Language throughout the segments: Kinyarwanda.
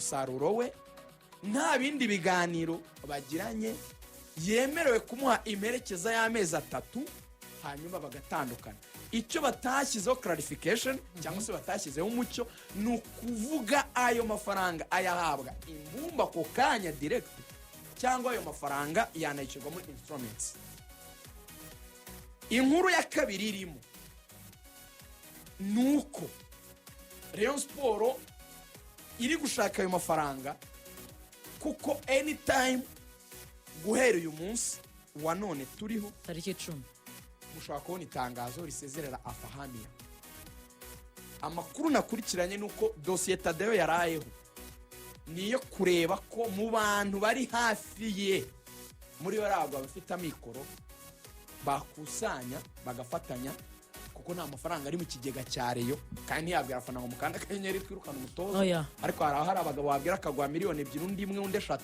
umusaruro we nta bindi biganiro bagiranye, yemerewe kumuha imperekeza y'amezi 3 hanyuma bagatandukana. Icyo batashyizeho clarification cyangwa se batashyizeho umucyo ni ukuvuga ayo mafaranga ayahabwa imbumba ko kanya direct cyangwa ayo mafaranga yanayishyurwa muri instruments. Inkuru ya kabiri irimo nuko Rayon Sport iri gushaka ayo mafaranga kuko anytime guhera uyu munsi wa none turiho tariki 10 mushobora kubona itangazo risezerera Afahania. Amakuru nakurikiranye nuko dosiye Tadeo yarayeho niyo kureba ko mu bantu bari hafi ye muri baragwa bafite amikoro bakusanya bagafatanya, kuko nta mafaranga ari mu kigega cya Reyo kandi ntiyabwira afana ngo mukanda kanyenyeri twirukana umutoza. Ariko hari abagabo babwira akagwa miliyoni 2 undi imwe undi 3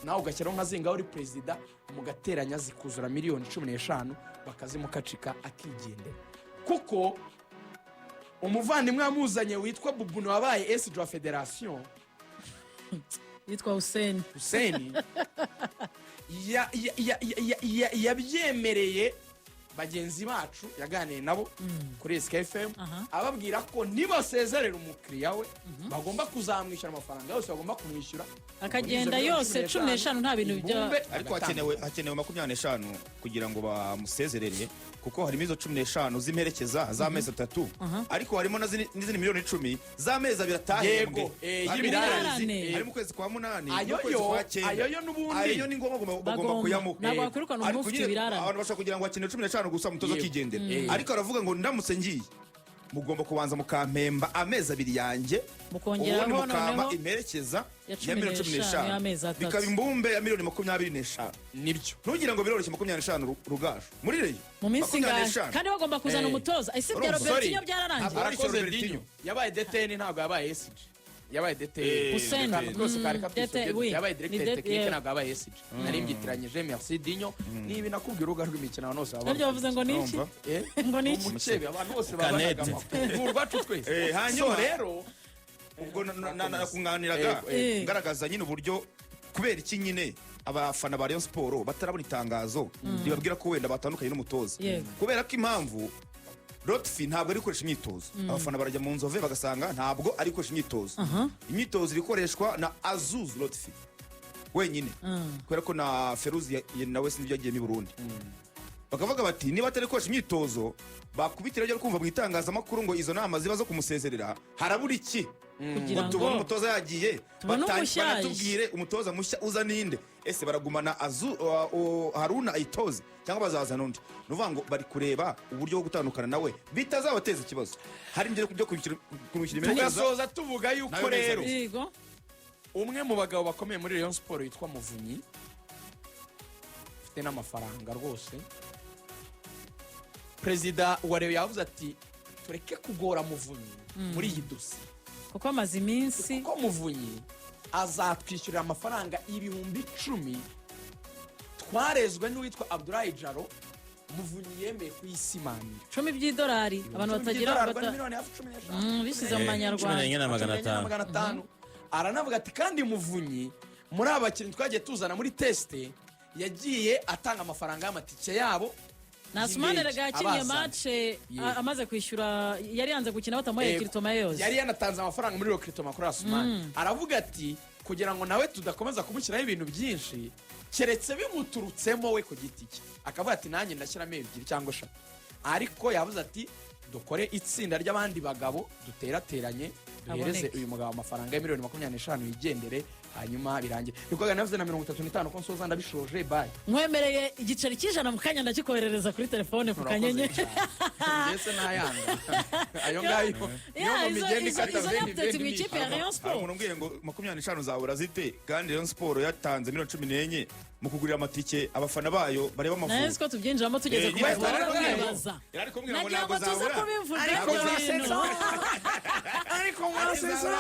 nawe ugashyiraho nka zinga uri president mugateranya zikuzura miliyoni 15 bakazimukacika akigendera. Kuko umuvandimwe amuzanye witwa Bubuno wabaye SG wa Federation yitwa Hussein yabyemereye bagenzi bacu yaganiye nabo kuri SKFM ababwira ko nibasezerera umukiriya we bagomba kuzamwishyura amafaranga yose bagomba kumwishyura akagenda yose 15 nta bintu bijya. Ariko hakenewe 25 kugira ngo bamusezerere, kuko harimo izo 15 z'imperekeza z'amezi 3 ariko harimo n'izindi miliyoni 10 z'amezi 2 atahembwe y'ibirarane harimo kwezi kwa 8 ayo n'ubundi ayo ni ngombwa bagomba kuyamuka. Ntabwo bakwirukana umufite ibirarane abantu bashaka kugira ngo hakene 15 gusa mutozo kigendera. Ariko aravuga ngo ndamutse ngiye mugomba kubanza mukampemba amezi 2 yanjye mukongeraho noneho imperekeza ya miliyoni 15 bikaba imbumbe ya miliyoni 25. Nibyo ntugira ngo biroroshye 25 rugasho muri Reyo mu minsi ngahe kandi bagomba kuzana umutoza. Ese bya Robertinho byararangiye arakoze Robertinho yabaye DTN ntabwo yabaye SG yabaye DTN Hussein yabaye directeur technique ntabwo yabaye SG nari mbyitiranyije merci Dinyo nibi nakubwira uruga rw'imikino nose aba nabyo bavuze ngo niki ngo niki umucebe abantu bose babanaga amakuru rwacu twese. Hanyuma rero ubwo nakunganiraga ngaragaza nyine uburyo kubera iki nyine abafana ba Rayon Sport batarabona itangazo ribabwira ko wenda batandukanye n'umutoza, kubera ko impamvu Lotfi ntabwo ari gukoresha imyitozo. Abafana barajya mu nzove bagasanga ntabwo ari gukoresha imyitozo. Imyitozo irikoreshwa na Azuz Lotfi wenyine, kubera ko na Feruzi nawe sinibyo yagiye mu Burundi. Bakavuga bati niba atari gukoresha imyitozo bakubitira ryo kumva mu itangazamakuru ngo izo nama ziba zo kumusezerera harabura iki kugira ngo tubone umutoza yagiye batubwire umutoza mushya uza ninde. Ese baragumana Haruna ayitoze cyangwa bazazana undi? Nuvuga ngo bari kureba uburyo bwo gutandukana nawe bitazabateza ikibazo. Hari ngiye byo kumukira tugasoza tuvuga yuko rero umwe mu bagabo bakomeye muri Rayon Sport yitwa Muvunyi ufite n'amafaranga rwose. Perezida wa Reyo yavuze ati tureke kugora Muvunyi muri iyi dosiye kuko amaze iminsi, kuko Muvunyi azatwishyurira amafaranga 10,000 twarezwe n'uwitwa Abdoulaye Jaro. Muvunyi yemeye kuyisimamira $10 abantu batagira bisize mu manyarwanda 500. Aranavuga ati kandi Muvunyi muri abakinnyi twagiye tuzana muri teste yagiye atanga amafaranga y'amatike yabo. Nasumane ragakinye match amaze kwishyura yari yanze gukina batamuye Kiritoma yose yari yanatanze amafaranga muri Kiritoma kuri Asumane. Aravuga ati kugira ngo nawe tudakomeza kumushyiraho ibintu byinshi keretse bimuturutsemo we ku giti cye, akavuga ati nanjye ndashyiramo 2 cyangwa 3. Ariko yavuze ati dukore itsinda ry'abandi bagabo duterateranye duhereze uyu mugabo amafaranga ya miliyoni 25 yigendere hanyuma birangiye. Bikoga navuze na 35 ko nsoza ndabishoje bye. Nkwemereye igiceri cy'ijana mukanya ndakikoherereza kuri telefone ku kanyenye. Ndetse nayanga. Ayo ngayo. Yo mu migeni kata vendi mu ikipe ya Rayon Sport. Umuntu ngiye ngo 25 zabura zite kandi Rayon Sport yatanze miliyoni 14 mu kugurira amatike abafana bayo bareba amavubi. Nese ko tubyinjiramo tugeze kubaza. Yari kumwe ngo ntabwo zabura. Ariko mwasesa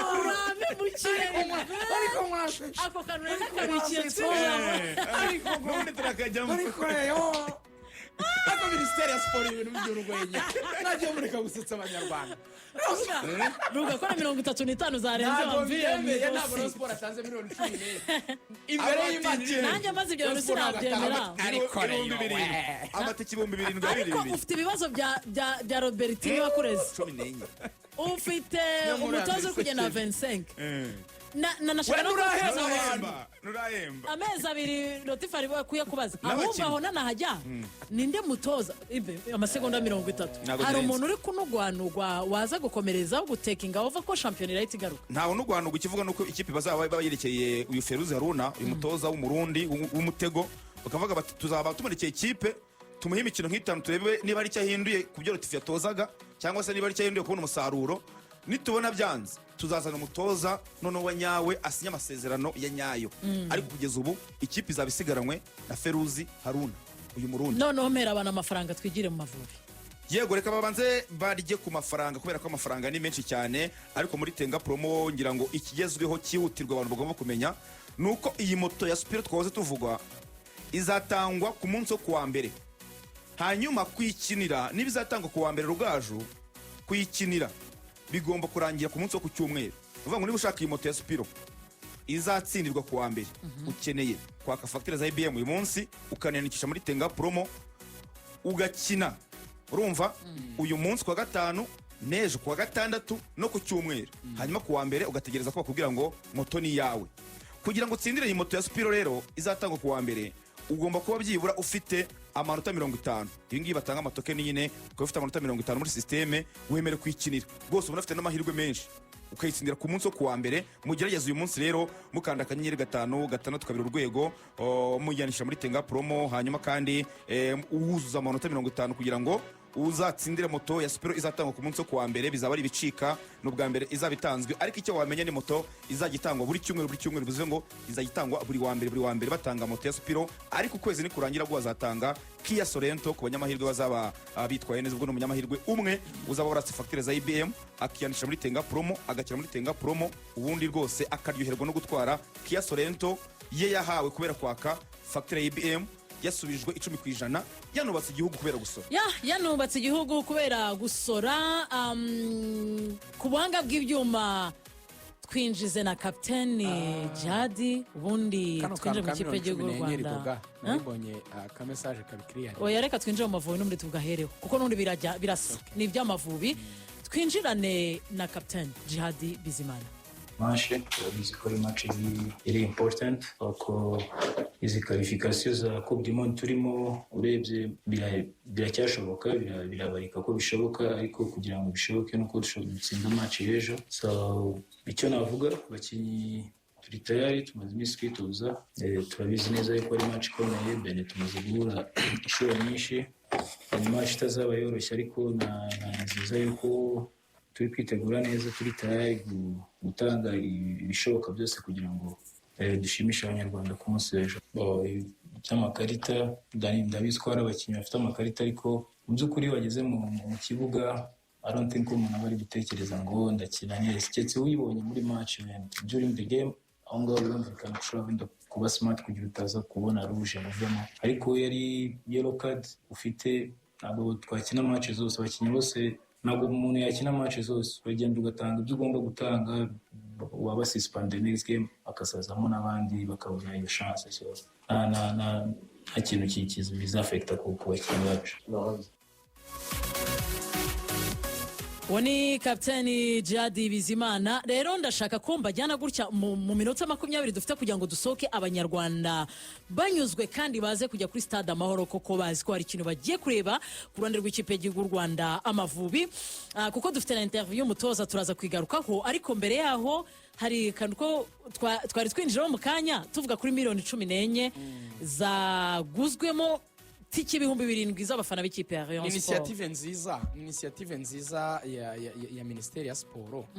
ariko mwasesa ako kanure nakabikiye tsoya ariko none turakajyamo ariko yo ako minisiteri ya siporo ibintu by'urwenya nagiye mureka gusetsa abanyarwanda rugakora 35 zarenze ntabwo wamviriye byemeye ntabwo Rayon Sport atanze miliyoni 14 imbere y'Imana nanjye maze ibyo bintu sinabyemera amatike 7,000 ariko ufite ibibazo bya Robertini wakureze 14 ufite umutoza uri kugenda 25 nashaka no nurahemba amezi 2 notifari bakwiye kubaza ahubwo aho nanahajya ninde mutoza amasegonda 30 hari umuntu uri kunugwanugwa waza gukomereza gutekinga over ko champion irahita igaruka ntawe nugwanugwa ikivuga nuko ikipe bazaba bayerekeye uyu Feruzi Haruna uyu mutoza w'umurundi w'umutego bakavuga bati tuzaba tumanikeye ikipe tumuhe imikino nk'itanu turebe niba ari cyahinduye ku byo Latifi yatozaga cyangwa se niba ari cyahinduye kubona umusaruro nitubona byanze tuzazana umutoza noneho wa nyawe asinya amasezerano ya nyayo ariko kugeza ubu ikipe izaba isigaranywe na Feruzi Haruna uyu murundi noneho mpera abana amafaranga twigire mu Mavubi yego reka babanze barije ku mafaranga kubera ko amafaranga ni menshi cyane ariko muri Tenga Promo ngira ngo ikigezweho cyihutirwa abantu bagomba kumenya nuko iyi moto ya Spiro twahoze tuvugwa izatangwa ku munsi wo kuwa mbere hanyuma kwikinira nibizatangwa ku wa mbere rugaju kwikinira bigomba kurangira ku munsi wo ku cyumweru uvuga ngo niba ushaka iyi moto ya Spiro izatsindirwa ku wa mbere ukeneye kwaka facture za IBM uyu munsi ukaniyandikisha muri Tenga Promo ugakina urumva uyu munsi kwa gatanu nejo kwa gatandatu no ku cyumweru hanyuma ku wa mbere ugategereza ko bakubwira ngo moto ni yawe kugira ngo utsindire iyi moto ya Spiro rero izatangwa ku wa mbere ugomba kuba byibura ufite amanota 50 ibi ngibi batanga amatokeni nyine ukaba ufite amanota 50 muri systeme wemere kwikinira rwose ubona ufite n'amahirwe menshi ukayitsindira ku munsi wo kuwa mbere mugerageza uyu munsi rero mukanda akanyenyeri 5 6 kabiri urwego mujyanisha muri Tenga Promo hanyuma kandi uwuzuza amanota 50 kugira ngo uzatsindire moto ya Spiro izatangwa ku munsi wo kuwa mbere bizaba ari ibicika n'ubwa mbere izabitanzwe ariko icyo wamenya ni moto izagitangwa buri cyumweru bivuze ngo izagitangwa buri wa mbere batanga moto ya Spiro ariko ukwezi ni kurangira bwo bazatanga Kia Sorento ku banyamahirwe bazaba bitwaye neza ubwo no munyamahirwe umwe uzaba waratse facture za IBM akiyandisha muri Tenga Promo agakira muri Tenga Promo ubundi rwose akaryoherwa no gutwara Kia Sorento ye yahawe kubera kwaka facture ya IBM yasubijwe 10% yanubatse igihugu kubera gusora yanubatse igihugu kubera gusora ku buhanga bw'ibyuma twinjize na kapiteni Jadi ubundi twinjire mu kipe y'igihugu y'u Rwanda nabonye ka message kabikiriya oya reka twinjire mu Mavubi n'undi tugahereho kuko n'undi birasa ni iby'Amavubi twinjirane na kapiteni Jadi Bizimana match turabizi ko ari match iri important kuko izi qualification za Coupe du Monde turimo urebye biracyashoboka birabarika ko bishoboka ariko kugira ngo bishoboke nuko dushobora gutsinda match y'ejo so icyo navuga abakinnyi turi tayari tumaze iminsi twitoza turabizi neza yuko ari match ikomeye bene tumaze guhura inshuro nyinshi ni match itazaba yoroshye ariko nziza yuko turi kwitegura neza turi tayari gutanga ibishoboka byose kugira ngo dushimishe abanyarwanda ku munsi w'ejo by'amakarita ndabizi ko hari abakinnyi bafite amakarita ariko mu by'ukuri bageze mu kibuga I don't think umuntu aba ari gutekereza ngo ndakina neza keretse uyibonye muri match during the game aho ngaho birumvikana ushobora wenda kuba smart kugira utaza kubona rouge muvemo ariko yari yellow card ufite ntabwo twakina match zose abakinnyi bose ntabwo umuntu yakina match zose uragenda ugatanga ibyo ugomba gutanga waba suspended next game akasazamo n'abandi bakabona iyo chance nta kintu kikiza bizafecta ku bakinnyi bacu Wani kapiteni Jadi Bizimana rero ndashaka ko mbajyana gutya mu minota 20 dufite kugira ngo dusohoke abanyarwanda banyuzwe kandi baze kujya kuri stade Amahoro koko bazi ko hari ikintu bagiye kureba ku ruhande rw'ikipe y'igihugu Rwanda Amavubi kuko dufite na interview y'umutoza turaza kwigarukaho ariko mbere yaho hari kantu ko twari twinjira mu kanya tuvuga kuri miliyoni 14 zaguzwemo tiki ibihumbi 7 z'abafana b'ikipe ya Rayon Sport. Initiative nziza ya Ministeri ya Sport.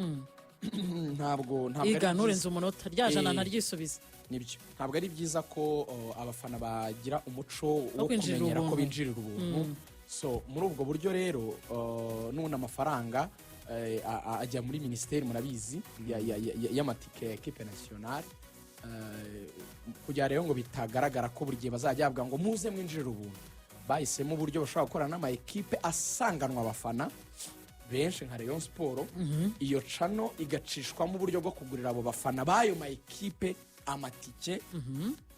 Ntabwo iganurenza umunota ryajana naryisubiza. Nibyo. Ntabwo ari byiza ko abafana bagira umuco wo kumenyera ko binjirira ubuntu. So muri ubwo buryo rero none amafaranga ajya muri ministeri murabizi y'amatike ya equipe nationale kugira rero ngo bitagaragara ko buri gihe bazajya bavuga ngo muze mwinjirira ubuntu bahisemo uburyo bashobora gukorana n'ama ekipe asanganwa abafana benshi nka Rayon Sport. Iyo cano igacishwamo uburyo bwo kugurira abo bafana b'ayo ma ekipe amatike,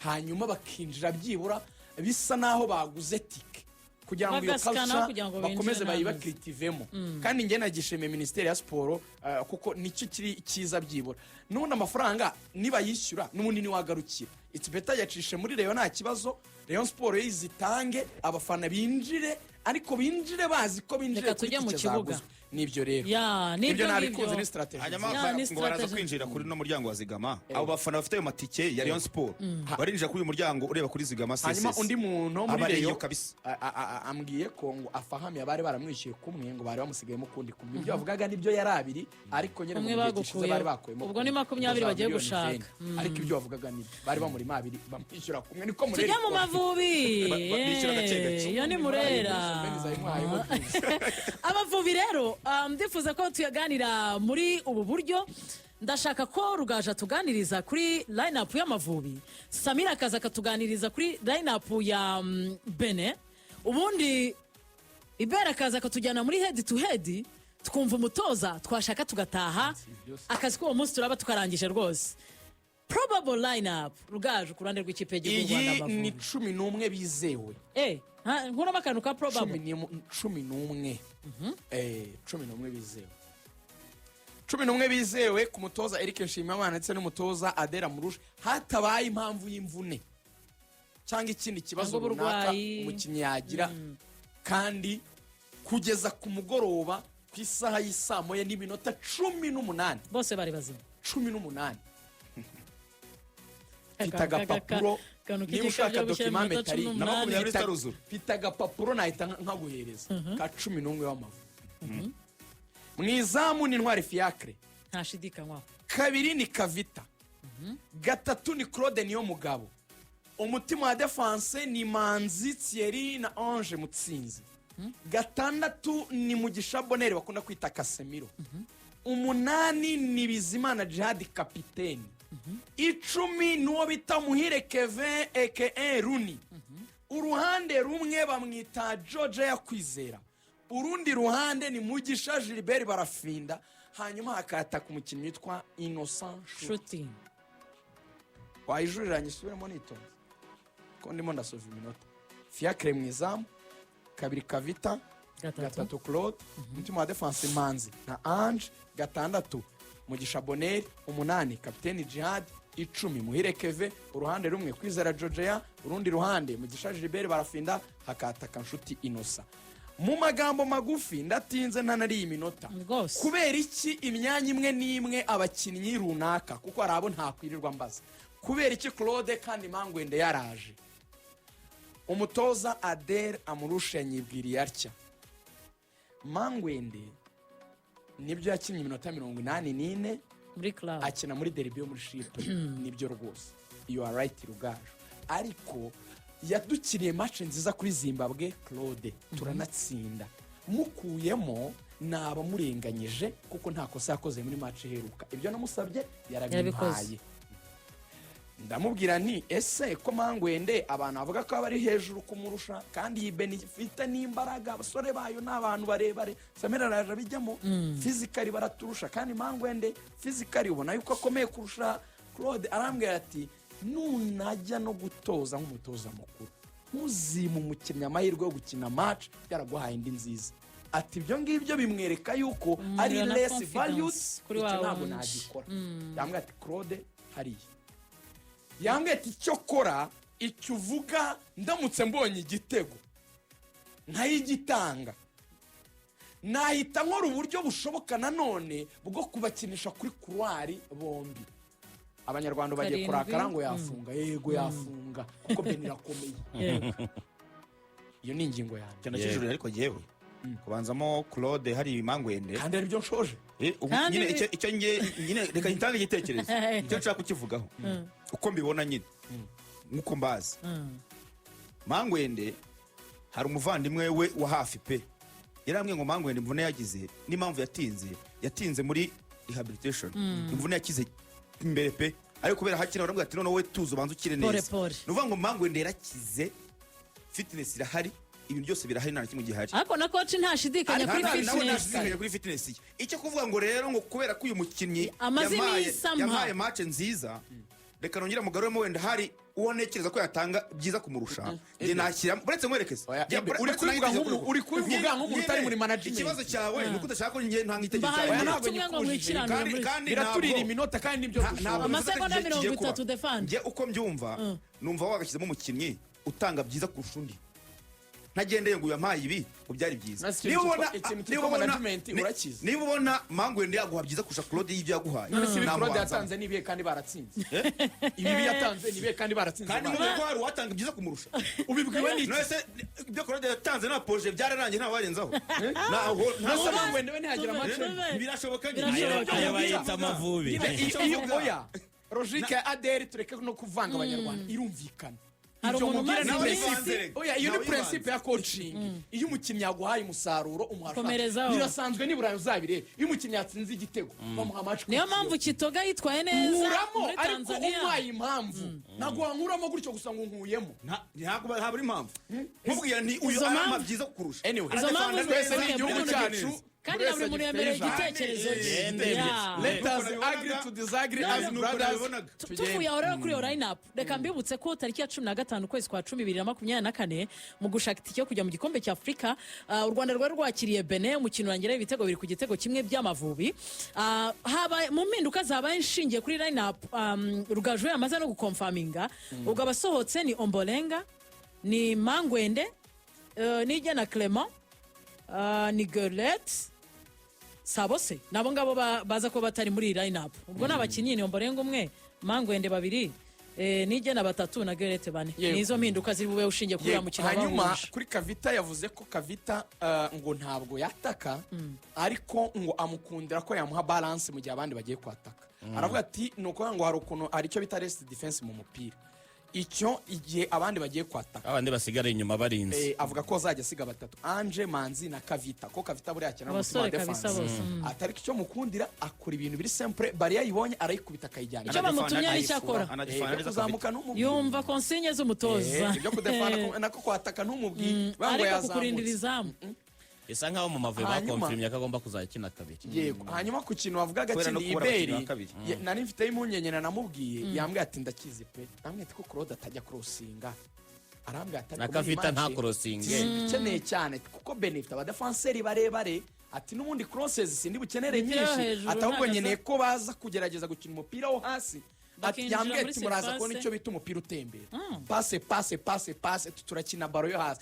hanyuma bakinjira byibura bisa naho baguze tike kugira ngo iyo culture bakomeze bayibakritivemo. Kandi njye nagishimiye Minisiteri ya Siporo kuko nicyo kiri cyiza byibura. None amafaranga niba yishyura n'umunini wagarukira, it's better yacishe muri Rayon nta kibazo, Rayon Sport yizitange abafana binjire, ariko binjire bazi ko binjire kujya mu kibuga. Nibyo rero nibyo nabikoze ni strategy. hanyuma ngo baraza kwinjira kuri no muryango wa Zigama, abo bafana bafite ayo matike ya Rayon Sport barinjira kuri uyu muryango ureba kuri Zigama CSS. Hanyuma undi muntu muri Rayon ambwiye ko ngo afahamye abari baramwishyuye kumwe ngo bari bamusigayemo kundi kumwe. Ibyo bavugaga nibyo yari abiri, ariko nyine mu gihe gishize bari bakuyemo. Ubwo ni 20 bagiye gushaka. Ariko ibyo bavugaga nibyo bari bamuri mabiri bamwishyura kumwe, niko Murera. Tujya mu Mavubi. Bishyura gake gake. Yo ni Murera. Amavubi rero ndifuza ko tuyaganira muri ubu buryo. Ndashaka ko Rugaja tuganiriza kuri line-up y'Amavubi, Samira akaza akatuganiriza kuri line-up ya Bene, ubundi Ibera akaza akatujyana muri head to head, twumva umutoza twashaka tugataha, akazi ko uwo munsi turaba tukarangije rwose. Probable line-up Rugaja ku ruhande rw'ikipe y'igihugu Rwanda Amavubi. Ni 11 bizewe. Nkuramo akantu ka probable 11. 11 bizewe. 11 bizewe ku mutoza Eric Nshimiyimana ndetse n'umutoza Adera Murusha, hatabaye impamvu y'imvune cyangwa ikindi kibazo runaka umukinnyi yagira. Kandi kugeza ku mugoroba ku isaha y'isamo ya n'iminota 18 bose bari bazima. 18 Pita agapapuro niba ushaka dokimame tari na 20 taruzura, pita agapapuro nahita nkaguhereza ka 11 w'Amavubi. Mwizamu ni Ntwari Fiacre, ntashidikanywaho. Kabiri ni Kavita, gatatu ni Claude Niyomugabo, umutima wa defense ni Manzi Thierry na Ange Mutsinzi, gatandatu ni Mugisha Bonere bakunda kwita Casemiro, umunani ni Bizimana Jihad kapiteni, 10 nuwo bita Muhire Kevin aka Runi, uruhande rumwe bamwita George Yakwizera, urundi ruhande ni Mugisha Gilbert Barafinda, hanyuma hakataka umukinnyi witwa Innocent Shooting. Wayijuriranye subiremo nitonze ko ndimo ndasova iminota. Fiacre mwizamu, kabiri Kavita, gatatu Claude, umutima wa defense Manzi na Ange, gatandatu Mugisha Bonere, umunani kapiteni Jihad, 10 Muhire Keve, uruhande rumwe Kwizera Georgia, urundi ruhande Mugisha Gilbert Barafinda, hakataka Nshuti Innocent. Mu magambo magufi ndatinze ntanari iminota, kubera iki imyanya imwe n'imwe abakinnyi runaka, kuko hari abo ntakwirirwa mbaza, kubera iki Claude kandi Mangwende yaraje. Umutoza Adel Amurusha nyibwiriye atya, Mangwende nibyo yakinnye iminota 84 muri club, akina muri derby yo muri Chypre. Nibyo rwose, you are right Rugaje, ariko yadukiriye match nziza kuri Zimbabwe Claude, turanatsinda. Mukuyemo naba murenganyije kuko nta kosa yakoze muri match iheruka. Ibyo namusabye yarabimpaye. Ndamubwira nti ese ko Mangwende abantu bavuga ko bari hejuru kumurusha, kandi benefita n'imbaraga, abasore bayo n'abantu barebare, Samira araje bijyamo, physically baraturusha, kandi Mangwende physically ubona yuko akomeye kurusha Claude. Arambwira ati nunajya no gutoza nk'umutoza mukuru, muzimu umukinnyi amahirwe yo gukina match yaraguhaye indi nziza. Ati ibyo ngibyo bimwereka yuko ari less valued kuri wawe, ntabwo nagikora. Yambwira ati Claude hariya, yambwira ati icyo kora icyo uvuga, ndamutse mbonye igitego nkayigitanga, nahita nkora uburyo bushoboka nanone bwo kubakinisha kuri couloir bombi. Abanyarwanda bagiye kurakara ngo yafunga, yego yafunga kuko Beni irakomeye. Iyo ni ingingo yanjye cyane cy'ijuru, ariko yewe kubanzamo Claude hari Mangwende kandi ari byo nshoje. Nyine icyo nyine reka ntange igitekerezo icyo nshaka kukivugaho uko mbibona nyine nkuko mbazi. Mangwende hari umuvandimwe we wa hafi pe yarambwiye ngo Mangwende imvune yagize n'impamvu yatinze muri rehabilitation, imvune yakize imbere pe, ariko kubera hakina barambwira ati none wowe tuzo banza ukire neza. Nuvuga ngo Mangwende yarakize, fitness irahari, ibintu byose birahari nta kimwe gihari ariko na coach ntashidikanya kuri nashidikanya kuri fitness ye icyo kuvuga ngo rero ngo kubera ko uyu mukinnyi yampaye match nziza reka nongera mugaruremo wenda hari uwo ntekereza ko yatanga byiza kumurusha njye nashyira buretse mwerekeza uri kubivuga nk'umuntu utari muri management ikibazo cyawe ni uko udashaka ko njye ntanga itegeko kandi biraturira iminota kandi nibyo amasegonda 30 defend njye uko mbyumva numva wagashyizemo umukinnyi utanga byiza kurusha undi ntagendeye ngo yampaye ibi ngo byari byiza niba ubona Mangwende yaguha byiza kurusha Claude y'ibyo yaguhaye Claude yatanze nibiye kandi baratsinze ibi yatanze nibiye kandi baratsinze kandi mu ko hari watanga byiza kumurusha ubibwiwe n'iki nose ibyo Claude yatanze na proje byararangiye nta barenzaho nta Mangwende we ntihagira match birashoboka yabayita Amavubi oya logique ya ADR tureke no kuvanga abanyarwanda irumvikana iyo ni principe ya coaching iyo umukinnyi yaguhaye umusaruro birasanzwe nibura uzabire iyo umukinnyi yatsinze igitego bamuha match niyo mpamvu Kitoga yitwaye neza muri Tanzania ariko umpaye impamvu ntabwo wankuramo gutyo gusa ngo nkuyemo ntabwo habura impamvu nkubwira nti uyu arama byiza kurusha izo mpamvu twese ni igihugu cyacu kandi na buri muntu yemereye igitekerezo let us agree to disagree as brothers tuvuye aho rero kuri iyo line up reka mbibutse ko tariki ya 15 ukwezi kwa 10 2024 mu gushaka itike yo kujya mu gikombe cya Afurika u Rwanda rwari rwakiriye Benin umukino urangira ibitego biri ku gitego kimwe by'Amavubi haba mu mpinduka zabaye inshingiye kuri line up Rugaju yamaze no gukonfaminga ubwo abasohotse ni Ombolenga ni Mangwende ni Jana Clement ni Gerlet Sabose nabo ngabo baza ko batari muri line up ubwo nabakinyi ni Ombolenga umwe Mangwende babiri nije na batatu na Gerete bane nizo mpinduka ziri bube ushingiye kuri mukino hanyuma kuri Kavita yavuze ko Kavita ngo ntabwo yataka ariko ngo amukundira ko yamuha balance mu gihe abandi bagiye kwataka aravuga ati nuko ngo hari ukuntu ari cyo bita rest defense mu mupira icyo igihe abandi bagiye kwataka abandi basigara inyuma barinze avuga ko azajya asiga batatu Ange Manzi na Kavita ko Kavita buri yakina mu defense atari cyo mukundira akora ibintu biri simple bari yayibonye arayikubita akayijyana icyo bamutumye n'icyakora kuzamuka n'umubwi yumva consigne z'umutoza ibyo kudefana nako kwataka n'umubwi bango yazamutse isa nkaho mu Mavubi bakonfirmye ko agomba kuzakina kabiri yego hanyuma ku kintu bavuga gatsindiye Iberi nari mfite impunyenye namubwiye yambwiye ati ndakize pe namwe ati ko Claude atajya crossinga arambwiye ati na Kavita nta crossinge ikeneye cyane kuko benefit abadefenseri barebare ati n'ubundi crosses sindi bukenere nyinshi atahubwo nyeneye ko baza kugerageza gukina umupira wo hasi yambwiye ati muraza ko nicyo bita umupira utembera passe turakina baro yo hasi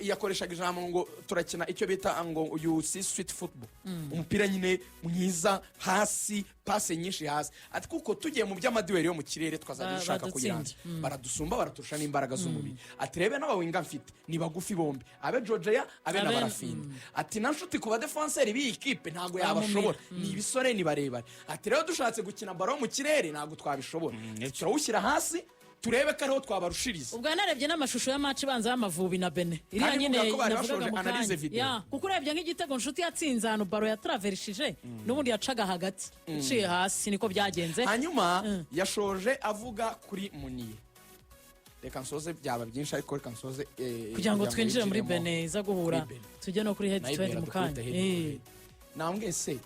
yakoreshaga ijambo ngo turakina icyo bita ngo you see sweet football umupira nyine mwiza hasi passe nyinshi hasi ati kuko tugiye mu by'amadiweri yo mu kirere twazajya dushaka kugira baradusumba baraturusha n'imbaraga z'umubiri ati rebe n'abawinga mfite ni bagufi bombi abe Georgia abe na Barafinda ati na nshuti ku badefenseri b'iyi kipe ntago yabashobora ni ibisore ni barebare ati rero dushatse gukina baro mu kirere ntago twabishobora turawushyira hasi turebe ko ariho twabarushiriza ubwo narebye n'amashusho ya match banza y'Amavubi na Benin iriya nyine navugaga mu kanya kuko urebye nk'igitego nshuti yatsinze hano baro yatraverishije n'ubundi yacaga hagati iciye hasi niko byagenze hanyuma yashoje avuga kuri Muniye reka nsoze byaba byinshi ariko reka nsoze kugira ngo twinjire muri Benin iza guhura tujye no kuri head to head mu kanya nambwe se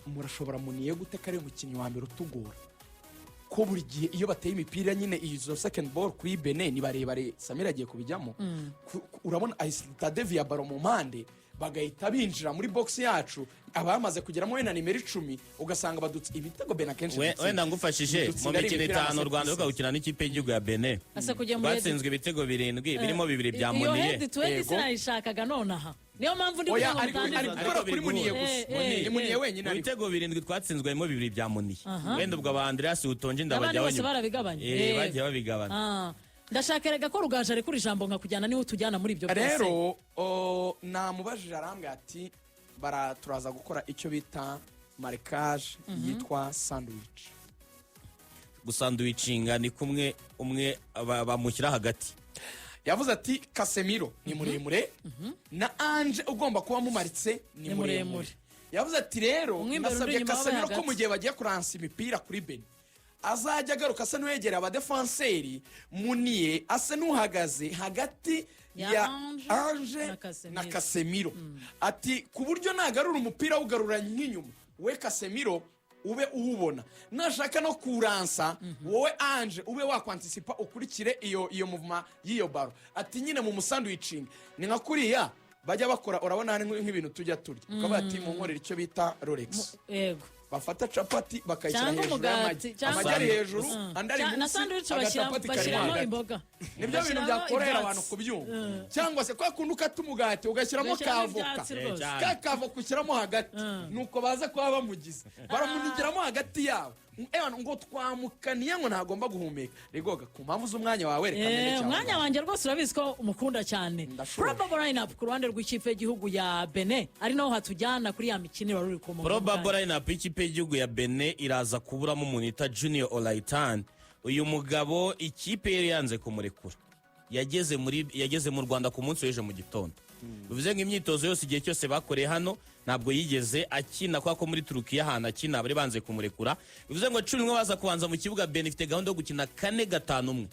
murashobora Muniye gute kare umukinnyi wa mbere utugora ko buri gihe iyo bateye imipira nyine izo second ball kuri Benin ni barebare Samira agiye kubijyamo urabona ahita devia baro mu mpande bagahita binjira muri box yacu abamaze kugeramo we na nimero 10 ugasanga badutse ibitego Benin kenshi wenda ngufashije mu mikino 5 Rwanda rugakina n'ikipe y'igihugu ya Benin batsinzwe ibitego 7 birimo 2 bya Muniye iyo head to head sinayishakaga nonaha niyo mpamvu ndi kugira ngo ariko kuri Muniye gusa Muniye wenyine ari ibitego 7 twatsinzwemo 2 bya Muniye wenda ubwo aba Andreas Utonje ndabajya bose barabigabanye bagiye babigabana ndashaka ko Rugaje ari kuri jambo nka kujyana niho tujyana muri ibyo byose rero namubajije arambwe ati turaza gukora icyo bita marquage yitwa sandwich gusandwichinga ni kumwe umwe bamushyira hagati yavuze ati Casemiro ni muremure na Ange ugomba kuba mumaritse ni muremure yavuze ati rero nasabye Casemiro ko mu gihe bagiye kuransa imipira kuri Benin azajya agaruka asa n'uwegereye abadefanseri, Munier asa n'uhagaze hagati ya Ange na Casemiro. Ati ku buryo nagarura umupira awugarura nk'inyuma, we Casemiro ube uwubona, nashaka no kuransa wowe Ange ube wakwantisipa ukurikire iyo movement y'iyo baro. Ati nyine mu musandwichinga ni nka kuriya bajya bakora, urabona nk'ibintu tujya turya ukaba ati mu nkorera icyo bita Rolex, yego bafata capati bakayishyira hejuru y'amagi, amagi ari hejuru andi ari munsi, agacapati kari hagati. Nibyo bintu byakorohera abantu kubyumva. Cyangwa se kwa kundi ukata umugati ugashyiramo kavoka, ka kavoka ushyiramo hagati, nuko baza kuba bamugize, baramunigiramo hagati yabo. Ngo twamukaniye ngo ntagomba guhumeka. Rigoga ku mpamvu z'umwanya wawe reka mbere cyane. Umwanya wanjye rwose urabizi ko umukunda cyane. Probable lineup ku ruhande rw'ikipe y'igihugu ya Benin ari naho hatujyana kuri ya mikino wari uri kumwe. Probable lineup y'ikipe y'igihugu ya Benin iraza kuburamo umuntu yita Junior Olaitan. Uyu mugabo ikipe yari yanze kumurekura, yageze mu Rwanda ku munsi w'ejo mu gitondo. Bivuze ngo imyitozo yose igihe cyose bakoreye hano ntabwo yigeze akina, kwa ko muri Turukiya ahantu akina bari banze kumurekura. Bivuze ngo 11 baza kubanza mu kibuga, Benin ifite gahunda yo gukina 4-5-1.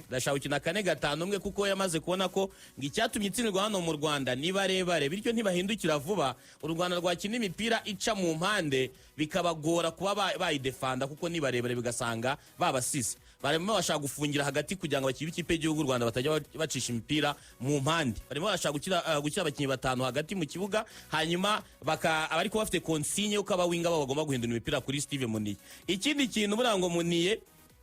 Ndashaka gukina 4-5-1 kuko yamaze kubona ko ngo icyatumye itsinirwa hano mu Rwanda ni barebare, bityo ntibahindukira vuba. U Rwanda rwakina imipira ica mu mpande bikabagora kuba bayidefanda kuko ni barebare bigasanga babasize. Barimo bashaka gufungira hagati kugira ngo bakibe ikipe y'igihugu Rwanda batajya bacisha imipira mu mpande. Barimo bashaka gukira abakinnyi batanu hagati mu kibuga, hanyuma abari ko bafite consigne uko abawinga bagomba guhindura imipira kuri Steve Munier. Ikindi kintu burango Munier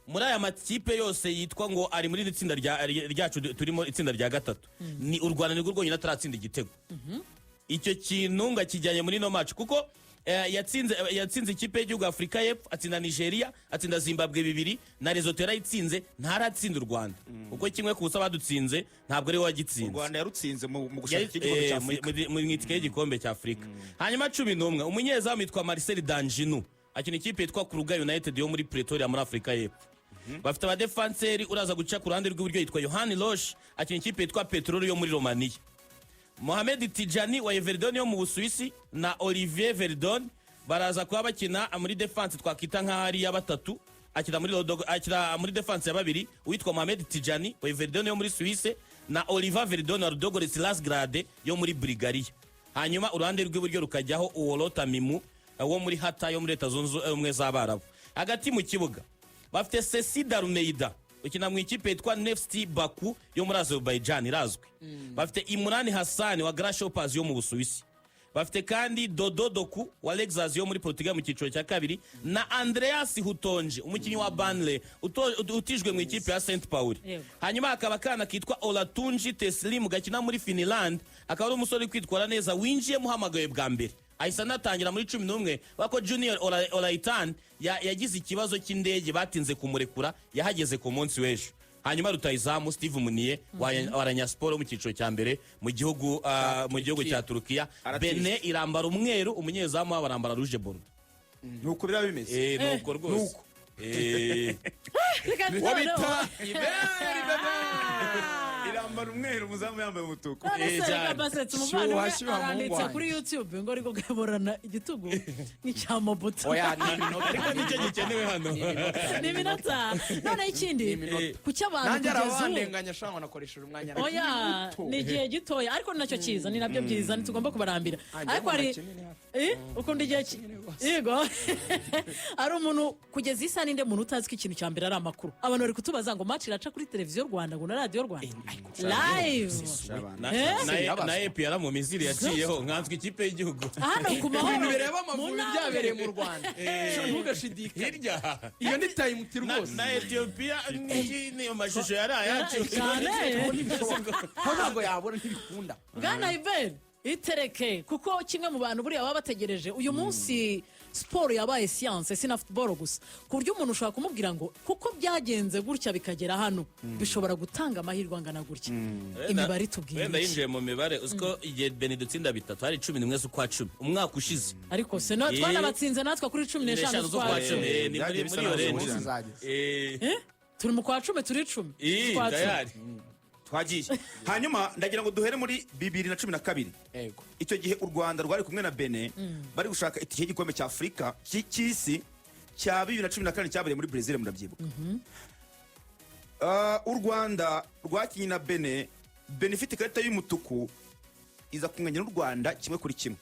muri aya makipe yose yitwa ngo ari muri itsinda ryacu turimo itsinda rya gatatu, ni u Rwanda nirwo rwonyine ataratsinda igitego. Icyo kintu ngakijyanye muri no match kuko yatsinze ikipe y'igihugu Afrika y'Epfo, atsinda Nigeria, atsinda Zimbabwe 2 na Lesotho yarayitsinze, ntaratsinda u Rwanda. Uko kimwe kubusa badutsinze ntabwo ari we wagitsinze. U Rwanda yarutsinze mu gushaka igikombe cya Afrika, mu itike y'igikombe cya Afrika. Hanyuma 11 umunyezamu yitwa Marcel Danjinu akina ikipe yitwa Kruga United yo muri Pretoria muri Afrika y'Epfo. Bafite abadefanseri, uraza guca ku ruhande rw'iburyo yitwa Yohani Roche akina ikipe yitwa Petrol yo muri Romania. Mohamed Tijani wa Everton yo mu Busuwisi na Olivier Verdon baraza kuba bakina muri defense twakita nk'ahari ya batatu, akina muri defense ya babiri witwa Mohamed Tijani wa Everton yo muri Suisse na Olivier Verdon wa Rodogorets Lasgrade yo muri Bulgaria. Hanyuma uruhande rw'iburyo rukajyaho Uwolota Mimu wo muri Hata yo muri Leta Zunze Ubumwe z'Abarabu. Hagati mu kibuga bafite Sesi Darmeida ukina mu ikipe yitwa Nefti Baku yo muri Azerbaijan irazwi. Bafite Imran Hassan wa Grasshoppers yo mu Busuwisi. Bafite kandi Dodo Doku wa Lexus yo muri Portugal mu cyiciro cya kabiri na Andreas Hutonje umukinnyi wa Burnley utijwe mu ikipe ya St Paul. Hanyuma akaba kana kitwa Olatunji Teslim gakina muri Finland, akaba ari umusore kwitwara neza winjiye muhamagaye bwa mbere. Ahisa natangira muri 11 bako Junior Olaitan yagize ikibazo cy'indege batinze kumurekura, yahageze ku munsi w'ejo. Hanyuma rutayizamu Steve Munier wa Ranyasport mu cyiciro cya mbere mu gihugu cya Turukiya. Benin irambara umweru, umunyezamu barambara rouge bordeaux. Nuko bira bimeze. Nuko rwose. Wabita irambara umweru, umuzamu yambaye umutuku. Aranditse kuri YouTube ngo ariko gaborana igitugu n'icya Mobutu. Oya ni iminota ariko nicyo gikenewe hano. Ni iminota. None ikindi kuki abantu nanjye arabandenganya shango nakoresheje umwanya. Oya ni igihe gitoya ariko nacyo cyiza, ni nabyo byiza ntitugomba kubarambira. Ariko ari ukunda igihe yego ari umuntu kugeza isa ninde muntu utazi ko ikintu cya mbere ari amakuru. Abantu bari kutubaza ngo match iraca kuri televiziyo Rwanda ngo na radio Rwanda live na EP yara mu miziri yaciyeho nkanzwe ikipe y'igihugu hano ku mahoro bireba amavubi byabereye mu Rwanda. Ntugashidika hirya iyo ni time rwose na Ethiopia ni amashusho yari ayacu ntabwo yabona ntibikunda. Bwana Iber itereke kuko kimwe mu bantu buriya baba bategereje uyu munsi siporo yabaye science sina football gusa, ku buryo umuntu ushobora kumubwira ngo kuko byagenze gutya bikagera hano bishobora gutanga amahirwe angana gutya. Imibare itubwira wenda yinjiye mu mibare uziko igihe Benin dutsinda bitatu hari 11 z'ukwa 10 umwaka ushize, ariko se twanabatsinze natwe kuri 15 z'ukwa 10 ni muri iyo range turi mu kwa 10 turi 10 twagiye. Hanyuma ndagira ngo duhere muri 2012. Yego icyo gihe u Rwanda rwari kumwe na Benin bari gushaka itike y'igikombe cya Afrika cy'isi cya 2014 cyabereye muri Brazil murabyibuka. U Rwanda rwakinye na Benin ifite ikarita y'umutuku iza kunganya n'u Rwanda 1-1.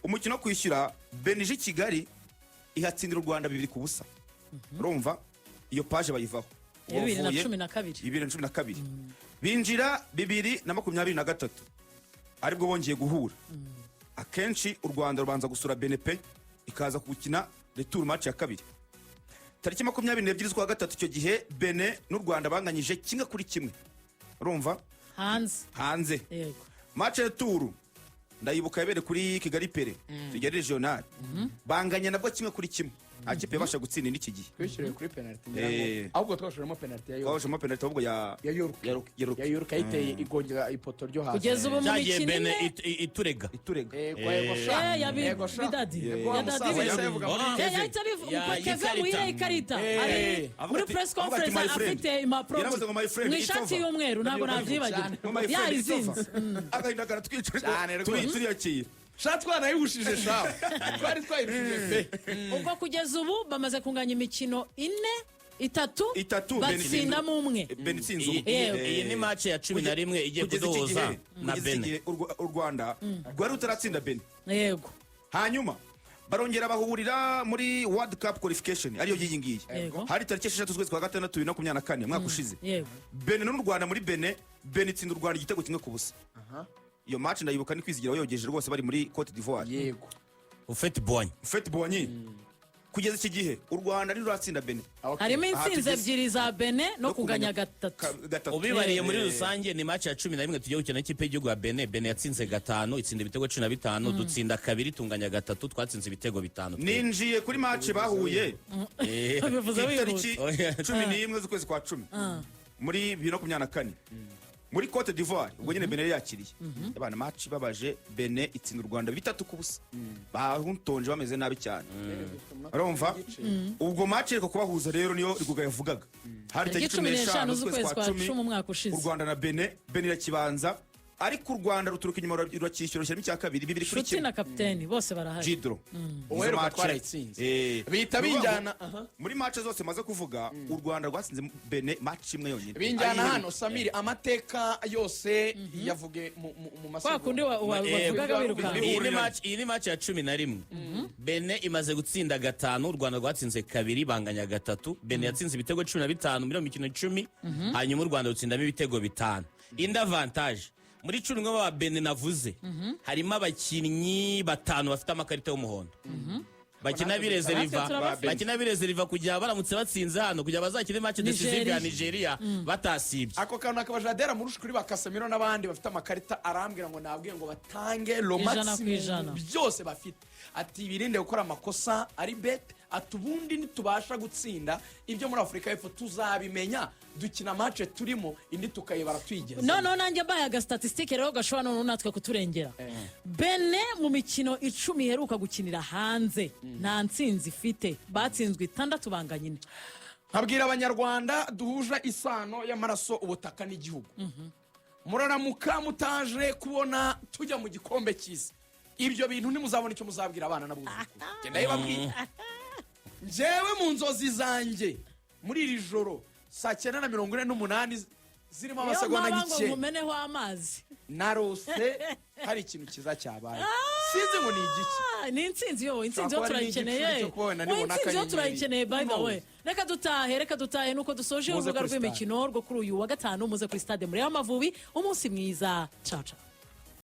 Umukino wo kwishyura Benin ije Kigali ihatsindira u Rwanda 2-0. Urumva iyo page bayivaho 2012 binjira 2023 aribwo bongeye guhura. Akenshi u Rwanda rubanza gusura BNP ikaza gukina retour match ya kabiri. Tariki 22 z'ukwa gatatu icyo gihe Benin n'u Rwanda banganyije 1-1. Urumva hanze yego match ya tour ndayibuka yabere kuri Kigali Pere Kigali Regional banganya nabwo 1-1. Akipe yabasha gutsinda n'iki gihe kwishyuriye kuri penalty ahubwo twashoremo penalty twashoremo penalty ahubwo ya York yayiteye igongera ipoto ryo hasi kugeza ubu mu cyagiye mikino Benin ine iturega yabivuye ikarita ari muri press conference afite impapuro mu ishati y'umweru ntabwo nabyibagirwa yayizinze agahinda karatwica turiyakira twanayihishije shaho twari twayirushije pe. ubwo kugeza ubu bamaze kunganya imikino itatu batsindamo umwe. iyi ni match ya 11 igiye kudohoza na Benin. U Rwanda rwari rutaratsinda Benin. Yego. Hanyuma barongera bahurira muri World Cup qualification ariyo yiyi ngiyi. Hari tariki 6 z'ukwezi kwa gatandatu 2024 mwaka ushize. Benin n'u Rwanda muri Benin itsinda u Rwanda igitego 1-0. Iyo match ndayibuka ni kwizigira yogeje rwose bari muri Cote d'Ivoire. Yego. Ufete Bonyi. Kugeza iki gihe u Rwanda ruratsinda Benin. Harimo intsinzi ebyiri za Benin no kuganya gatatu. Ubibariye muri rusange ni match ya 11 tugiye gukina n'ikipe y'igihugu ya Benin yatsinze 5 itsinda ibitego 15 dutsinda 2 tunganya 3 twatsinze ibitego 5. Ninjiye kuri match bahuye. Tariki 11 z'ukwezi kwa 10 muri 2024. Muri Cote d'Ivoire ubwo nyine Benin yakiriye abana match babaje Benin itsinda u Rwanda 3-0 bahuntonje bameze nabi cyane. Urumva ubwo match reko kubahuza rero niyo riguga yavugaga hari tariki 15 z'ukwezi kwa 10 mu mwaka ushize u Rwanda na Benin irakibanza ariko u Rwanda ruturuka inyuma rurakishyura cyane cya kabiri bibiri kuri kimwe na kapiteni bose barahari Jidro uwero batwara itsinze bita binjana muri match zose maze kuvuga u Rwanda rwasinze Benin match imwe yonyine binjana hano Samiri amateka yose yavuge mu masego kwa kundi wavugaga biruka iyi ni match ya 11 Benin imaze gutsinda 5 u Rwanda rwatsinze 2 banganya 3 Benin yatsinze ibitego 15 muri mikino 10 hanyuma u Rwanda rutsindamo ibitego 5 indi avantage muri cumi wa Benin navuze harimo abakinnyi 5 bafite amakarita y'umuhondo bakina birezeriva kugira baramutse batsinze hano kugira bazakine match decisive ya Nigeria batasibye. Ako kantu akabajadera murushi kuri bakasemiro n'abandi bafite amakarita arambwira ngo nabwiye ngo batange lo maximum byose bafite ati birinde gukora amakosa ari bet atubundi nitubasha gutsinda ibyo muri Afrika y'Epfo tuzabimenya dukina match turimo indi tukayibara twigeze. No nanjye baye aga statistique rero gashobora none natwe kuturengera. Benin mu mikino 10 heruka gukinira hanze nta ntsinzi ifite batsinzwe 6 banganyine. Nkabwira abanyarwanda duhuje isano y'amaraso ubutaka n'igihugu. Muraramuka mutaje kubona tujya mu gikombe cy'isi. Ibyo bintu nimuzabona icyo muzabwira abana n'abuzukuru. Genda yibabwira. Jewe mu nzozi zanjye muri iri joro saa 9:48 zirimo amasegonda gike mumeneho amazi narose hari ikintu kiza cyabaye sinzi ngo ni igiki ni intsinzi yo turayikeneye intsinzi yo turayikeneye by the way reka dutahe nuko dusoje urubuga rw'imikino rwo kuri uyu wa gatanu muze kuri stade muri Amavubi umunsi mwiza ciao